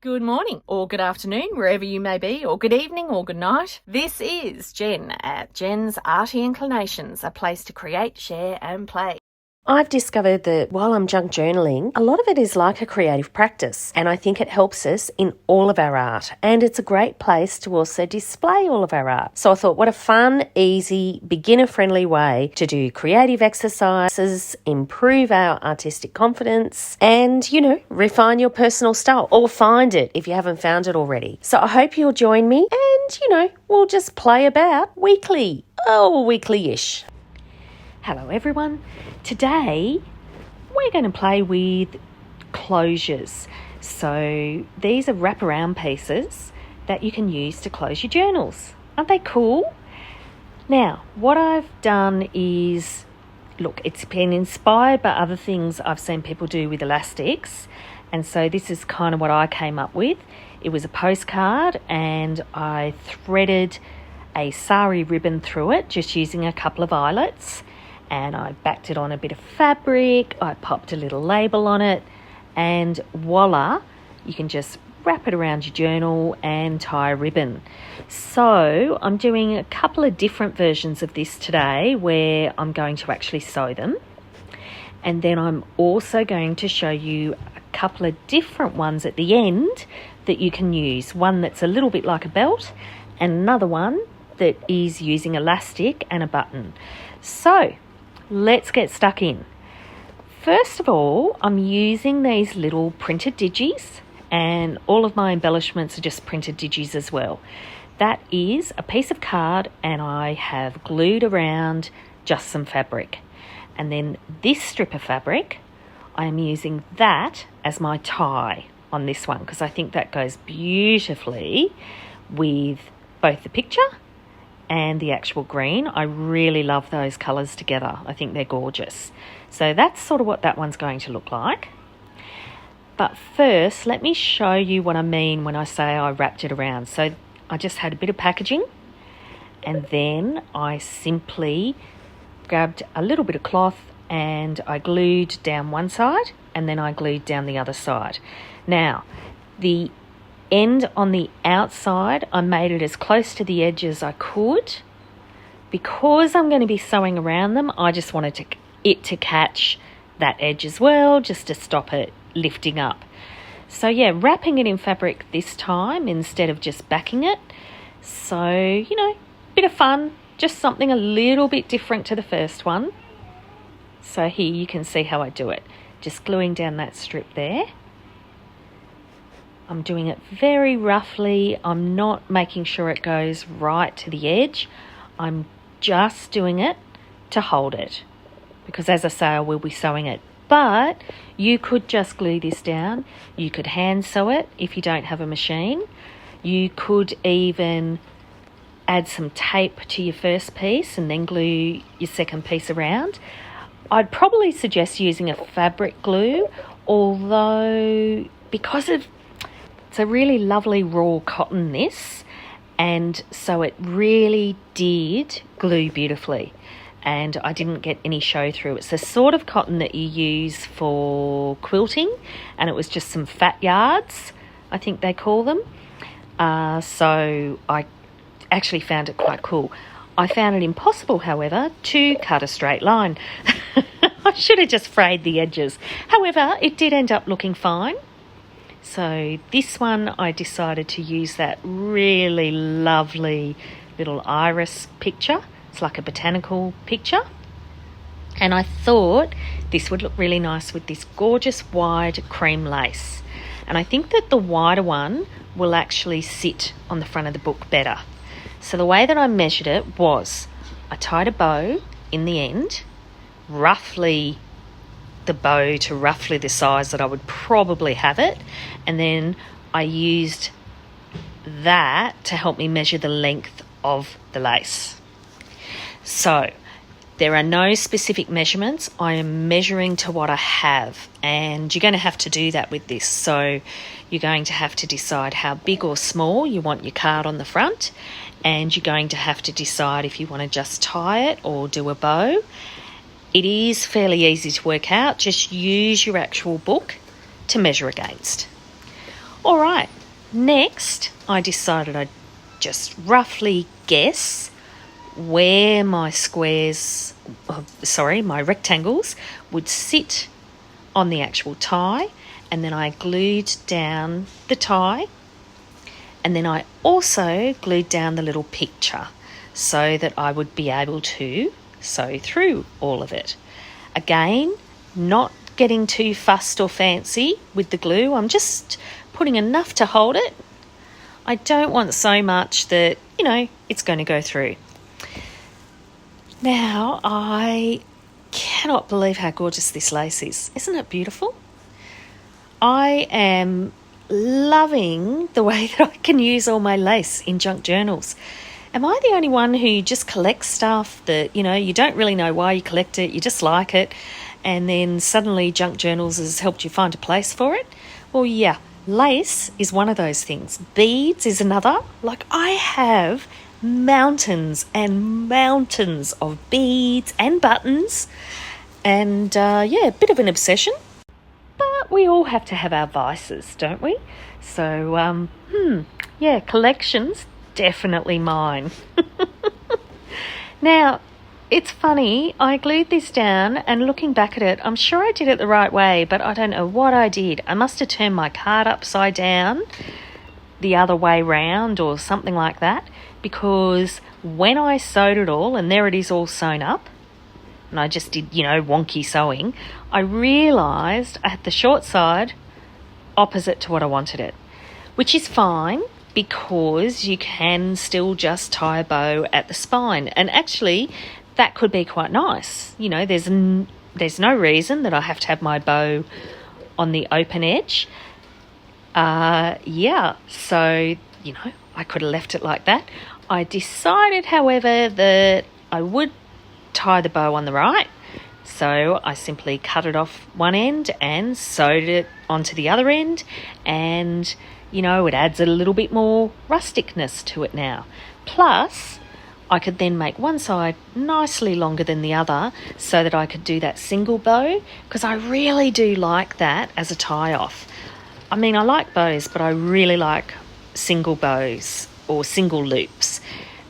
Good morning, or good afternoon, wherever you may be, or good evening, or good night. This is Jen at JensArtyInclinations, a place to create, share, and play. I've discovered that while I'm junk journaling, a lot of it is like a creative practice, and I think it helps us in all of our art, and it's a great place to also display all of our art. So I thought, what a fun, easy, beginner-friendly way to do creative exercises, improve our artistic confidence, and, refine your personal style, or find it if you haven't found it already. So I hope you'll join me, and, we'll just play about weekly-ish. Hello everyone. Today we're going to play with closures. So these are wraparound pieces that you can use to close your journals. Aren't they cool? Now, what I've done is, it's been inspired by other things I've seen people do with elastics. And so this is kind of what I came up with. It was a postcard and I threaded a sari ribbon through it, just using a couple of eyelets. And I backed it on a bit of fabric, I popped a little label on it, and voila, you can just wrap it around your journal and tie a ribbon. So I'm doing a couple of different versions of this today where I'm going to actually sew them. And then I'm also going to show you a couple of different ones at the end that you can use. One that's a little bit like a belt and another one that is using elastic and a button. So let's get stuck in. First of all, I'm using these little printed digis, and all of my embellishments are just printed digis as well. That is a piece of card and I have glued around just some fabric. And then this strip of fabric, I am using that as my tie on this one because I think that goes beautifully with both the picture and the actual green. I really love those colours together. I think they're gorgeous. So that's sort of what that one's going to look like. But first, let me show you what I mean when I say I wrapped it around. So I just had a bit of packaging and then I simply grabbed a little bit of cloth and I glued down one side and then I glued down the other side. Now, the end on the outside, I made it as close to the edge as I could. Because I'm going to be sewing around them, I just wanted it to catch that edge as well, just to stop it lifting up. So yeah, wrapping it in fabric this time instead of just backing it. So, bit of fun, just something a little bit different to the first one. So here you can see how I do it. Just gluing down that strip there. I'm doing it very roughly. I'm not making sure it goes right to the edge. I'm just doing it to hold it because, as I say, I will be sewing it. But you could just glue this down. You could hand sew it if you don't have a machine. You could even add some tape to your first piece and then glue your second piece around. I'd probably suggest using a fabric glue, although because it's a really lovely raw cotton this, and so it really did glue beautifully and I didn't get any show through. It's the sort of cotton that you use for quilting, and it was just some fat yards, I think they call them. So I actually found it quite cool. I found it impossible, however, to cut a straight line. I should have just frayed the edges. However, it did end up looking fine. So this one, I decided to use that really lovely little iris picture. It's like a botanical picture. And I thought this would look really nice with this gorgeous wide cream lace. And I think that the wider one will actually sit on the front of the book better. So the way that I measured it was I tied a bow in the end, roughly the bow to roughly the size that I would probably have it, and then I used that to help me measure the length of the lace. So there are no specific measurements. I am measuring to what I have, and you're going to have to do that with this. So you're going to have to decide how big or small you want your card on the front, and you're going to have to decide if you want to just tie it or do a bow. It is fairly easy to work out. Just use your actual book to measure against. All right, next I decided I'd just roughly guess where my my rectangles would sit on the actual tie, and then I glued down the tie, and then I also glued down the little picture so that I would be able to sew through all of it. Again, not getting too fussed or fancy with the glue. I'm just putting enough to hold it. I don't want so much that, it's going to go through. Now, I cannot believe how gorgeous this lace is. Isn't it beautiful? I am loving the way that I can use all my lace in junk journals. Am I the only one who just collects stuff that, you don't really know why you collect it, you just like it, and then suddenly junk journals has helped you find a place for it? Well, yeah, lace is one of those things. Beads is another. Like, I have mountains and mountains of beads and buttons, and a bit of an obsession. But we all have to have our vices, don't we? So, collections, definitely mine. Now, it's funny, I glued this down, and looking back at it, I'm sure I did it the right way, but I don't know what I did. I must have turned my card upside down the other way round or something like that, because when I sewed it all, and there it is all sewn up, and I just did, wonky sewing, I realised I had the short side opposite to what I wanted it, which is fine because you can still just tie a bow at the spine. And actually, that could be quite nice. There's no reason that I have to have my bow on the open edge. So, I could have left it like that. I decided, however, that I would tie the bow on the right. So I simply cut it off one end and sewed it onto the other end, and it adds a little bit more rusticness to it now. Plus, I could then make one side nicely longer than the other so that I could do that single bow, because I really do like that as a tie-off. I mean, I like bows, but I really like single bows or single loops,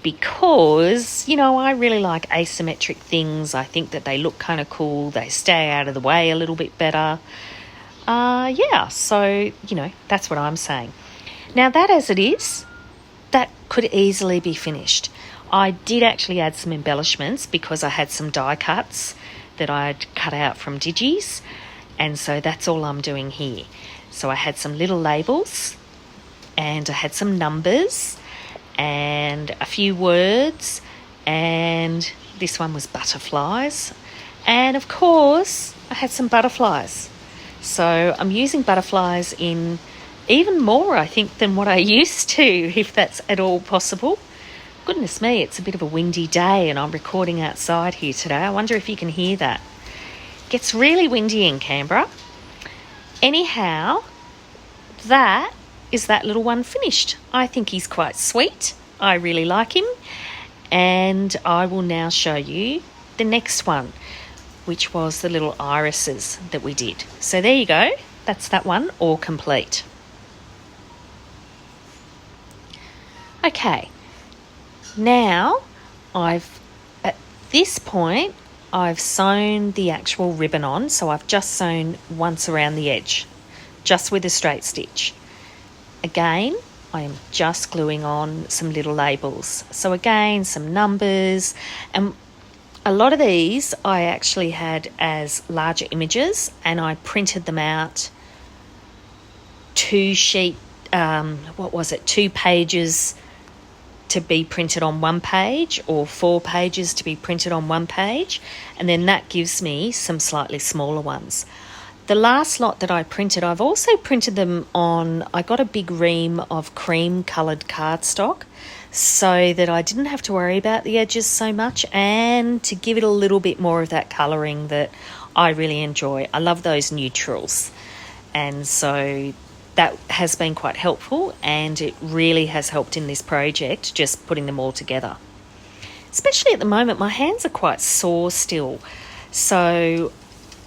because, I really like asymmetric things. I think that they look kind of cool. They stay out of the way a little bit better. So, that's what I'm saying. Now, that as it is, that could easily be finished. I did actually add some embellishments because I had some die cuts that I'd cut out from Digis, and so that's all I'm doing here. So I had some little labels, and I had some numbers, and a few words, and this one was butterflies, and of course I had some butterflies. So I'm using butterflies in even more, I think, than what I used to, if that's at all possible. Goodness me, it's a bit of a windy day and I'm recording outside here today. I wonder if you can hear that. It gets really windy in Canberra. Anyhow, that is that little one finished. I think he's quite sweet. I really like him. And I will now show you the next one, which was the little irises that we did. So there you go. That's that one, all complete. Okay. Now, at this point, I've sewn the actual ribbon on. So I've just sewn once around the edge, just with a straight stitch. Again, I am just gluing on some little labels. So again, some numbers, and a lot of these I actually had as larger images, and I printed them out 2 pages to be printed on one page, or 4 pages to be printed on one page, and then that gives me some slightly smaller ones. The last lot that I printed, I've also printed them on, I got a big ream of cream coloured cardstock so that I didn't have to worry about the edges so much, and to give it a little bit more of that colouring that I really enjoy. I love those neutrals, and so that has been quite helpful, and it really has helped in this project, just putting them all together. Especially at the moment, my hands are quite sore still, so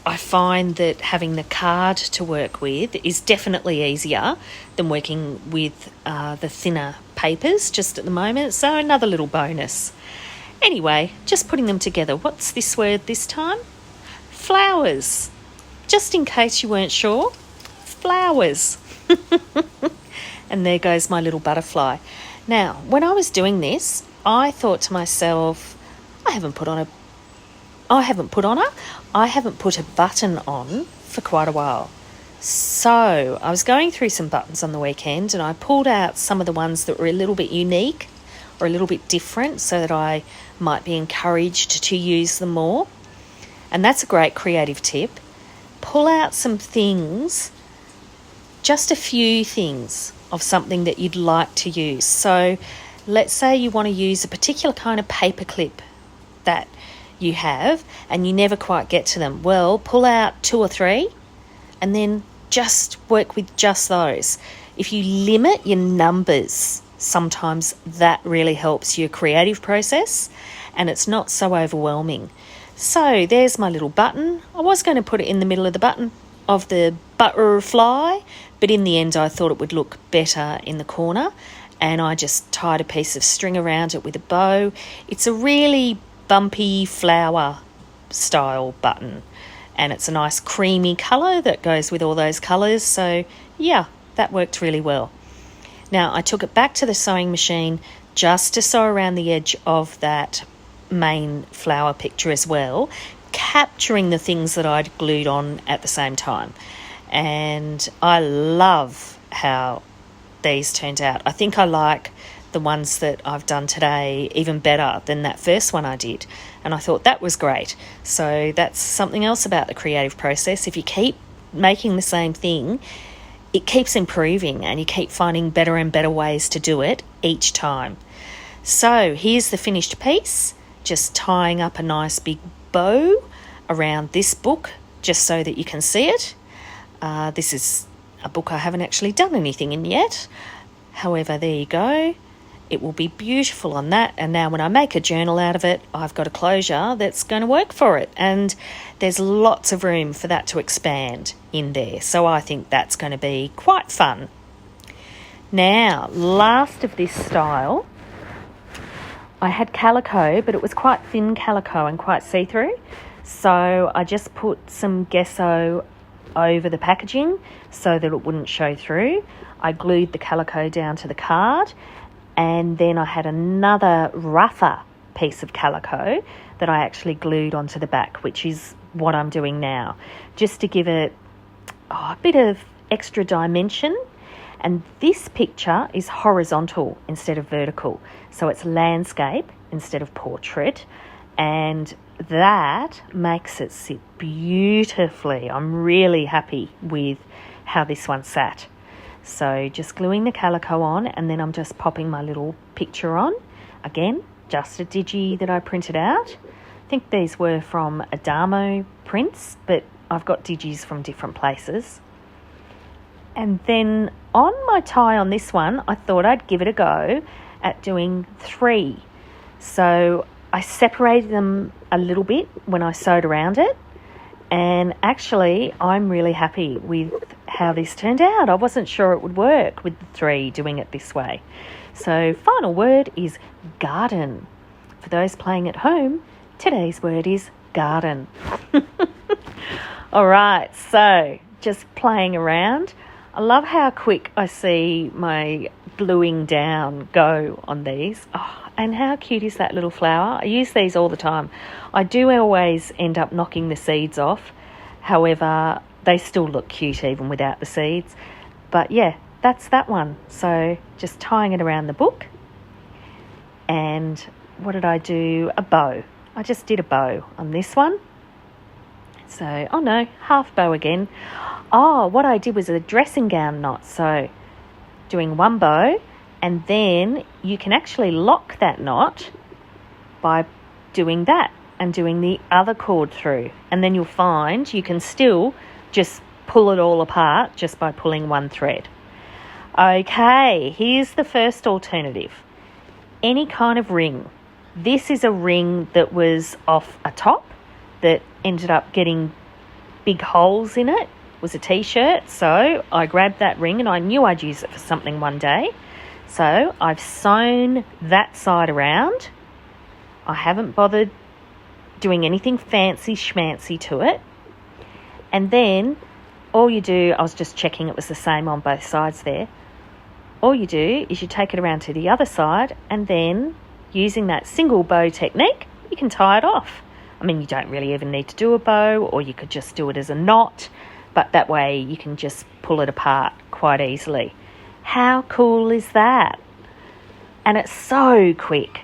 I find that having the card to work with is definitely easier than working with the thinner papers just at the moment. So another little bonus. Anyway, just putting them together. What's this word this time? Flowers. Just in case you weren't sure, flowers. And there goes my little butterfly. Now, when I was doing this, I thought to myself, I haven't put a button on for quite a while. So I was going through some buttons on the weekend and I pulled out some of the ones that were a little bit unique or a little bit different so that I might be encouraged to use them more. And that's a great creative tip. Pull out some things, just a few things of something that you'd like to use. So let's say you want to use a particular kind of paper clip that you have and you never quite get to them. Well, pull out 2 or 3 and then just work with just those. If you limit your numbers, sometimes that really helps your creative process and it's not so overwhelming. So there's my little button. I was going to put it in the middle of the button of the butterfly, but in the end I thought it would look better in the corner and I just tied a piece of string around it with a bow. It's a really bumpy flower style button and it's a nice creamy colour that goes with all those colours. So yeah, that worked really well. Now I took it back to the sewing machine just to sew around the edge of that main flower picture as well, capturing the things that I'd glued on at the same time. And I love how these turned out. I think I like the ones that I've done today even better than that first one I did. And I thought that was great. So that's something else about the creative process. If you keep making the same thing, it keeps improving and you keep finding better and better ways to do it each time. So here's the finished piece, just tying up a nice big bow around this book just so that you can see it. This is a book I haven't actually done anything in yet. However, there you go. It will be beautiful on that. And now when I make a journal out of it, I've got a closure that's going to work for it. And there's lots of room for that to expand in there. So I think that's going to be quite fun. Now, last of this style, I had calico, but it was quite thin calico and quite see-through. So I just put some gesso over the packaging so that it wouldn't show through. I glued the calico down to the card and then I had another rougher piece of calico that I actually glued onto the back, which is what I'm doing now, just to give it a bit of extra dimension. And this picture is horizontal instead of vertical, so it's landscape instead of portrait, and that makes it sit beautifully. I'm really happy with how this one sat. So just gluing the calico on and then I'm just popping my little picture on. Again, just a digi that I printed out. I think these were from Adamo prints, but I've got digis from different places. And then on my tie on this one, I thought I'd give it a go at doing 3. So I separated them a little bit when I sewed around it. And actually, I'm really happy with how this turned out. I wasn't sure it would work with the 3 doing it this way. So final word is garden. For those playing at home, today's word is garden. All right, so just playing around. I love how quick I see my gluing down go on these. Oh, and how cute is that little flower? I use these all the time. I do always end up knocking the seeds off. However, they still look cute even without the seeds. But yeah, that's that one. So just tying it around the book. And what did I do? A bow. I just did a bow on this one. So, oh no, half bow again. Oh, what I did was a dressing gown knot. So doing one bow, and then you can actually lock that knot by doing that and doing the other cord through. And then you'll find you can still just pull it all apart just by pulling one thread. Okay, here's the first alternative. Any kind of ring. This is a ring that was off a top that ended up getting big holes in it was a t-shirt, so I grabbed that ring and I knew I'd use it for something one day. So I've sewn that side around. I haven't bothered doing anything fancy schmancy to it. And then all you do, I was just checking it was the same on both sides there. All you do is you take it around to the other side, and then using that single bow technique, you can tie it off. I mean, you don't really even need to do a bow, or you could just do it as a knot, but that way you can just pull it apart quite easily. How cool is that? And it's so quick.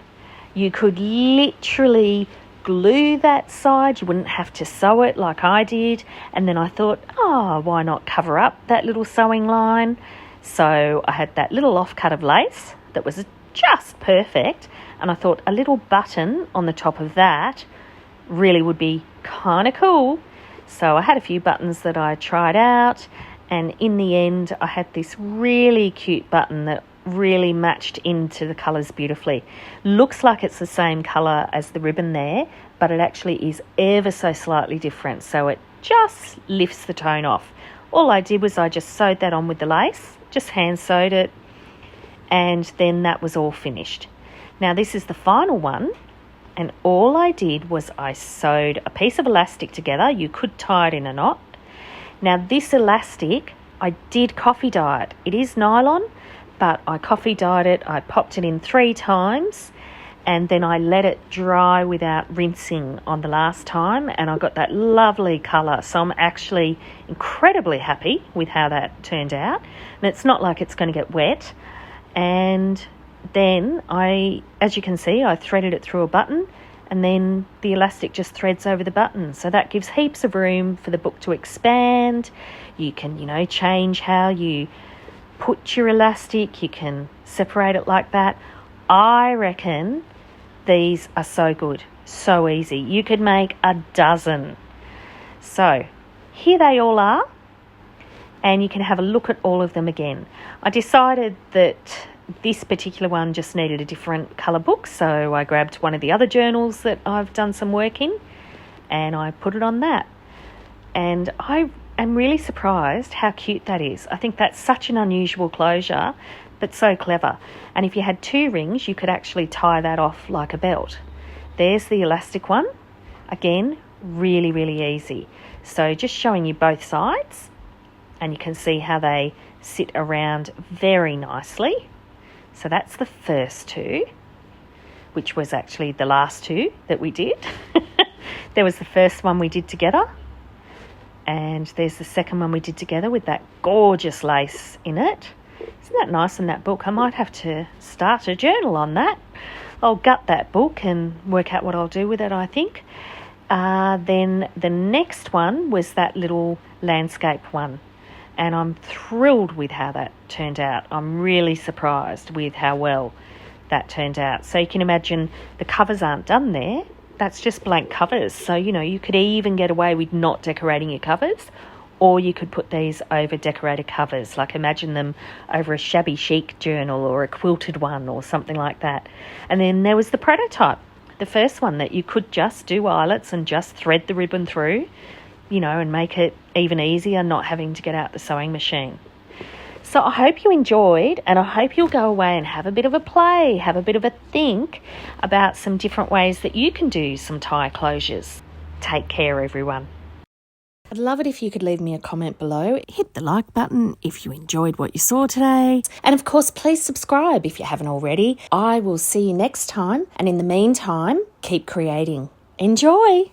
You could literally glue that side. You wouldn't have to sew it like I did. And then I thought, oh, why not cover up that little sewing line? So I had that little offcut of lace that was just perfect. And I thought a little button on the top of that really would be kind of cool. So I had a few buttons that I tried out. And in the end, I had this really cute button that really matched into the colours beautifully. Looks like it's the same colour as the ribbon there, but it actually is ever so slightly different. So it just lifts the tone off. All I did was I just sewed that on with the lace, just hand sewed it, and then that was all finished. Now this is the final one, and all I did was I sewed a piece of elastic together. You could tie it in a knot. Now this elastic, I did coffee dye it. It is nylon, but I coffee dyed it. I popped it in 3 times, and then I let it dry without rinsing on the last time, and I got that lovely colour. So I'm actually incredibly happy with how that turned out. And it's not like it's going to get wet. And then as you can see, I threaded it through a button, and then the elastic just threads over the button. So that gives heaps of room for the book to expand. You can, change how you put your elastic. You can separate it like that. I reckon these are so good, so easy. You could make a dozen. So here they all are, and you can have a look at all of them again. I decided that this particular one just needed a different colour book, so I grabbed one of the other journals that I've done some work in, and I put it on that. And I am really surprised how cute that is. I think that's such an unusual closure, but so clever. And if you had 2 rings, you could actually tie that off like a belt. There's the elastic one. Again, really, really easy. So just showing you both sides, and you can see how they sit around very nicely. So that's the first 2, which was actually the last 2 that we did. There was the first one we did together, and there's the second one we did together with that gorgeous lace in it. Isn't that nice in that book? I might have to start a journal on that. I'll gut that book and work out what I'll do with it, I think. Then the next one was that little landscape one. And I'm thrilled with how that turned out. I'm really surprised with how well that turned out. So you can imagine the covers aren't done there. That's just blank covers. So, you could even get away with not decorating your covers, or you could put these over decorated covers. Like imagine them over a shabby chic journal or a quilted one or something like that. And then there was the prototype, the first one that you could just do eyelets and just thread the ribbon through, and make it even easier not having to get out the sewing machine. So I hope you enjoyed, and I hope you'll go away and have a bit of a play, have a bit of a think about some different ways that you can do some tie closures. Take care, everyone. I'd love it if you could leave me a comment below. Hit the like button if you enjoyed what you saw today. And of course, please subscribe if you haven't already. I will see you next time. And in the meantime, keep creating. Enjoy!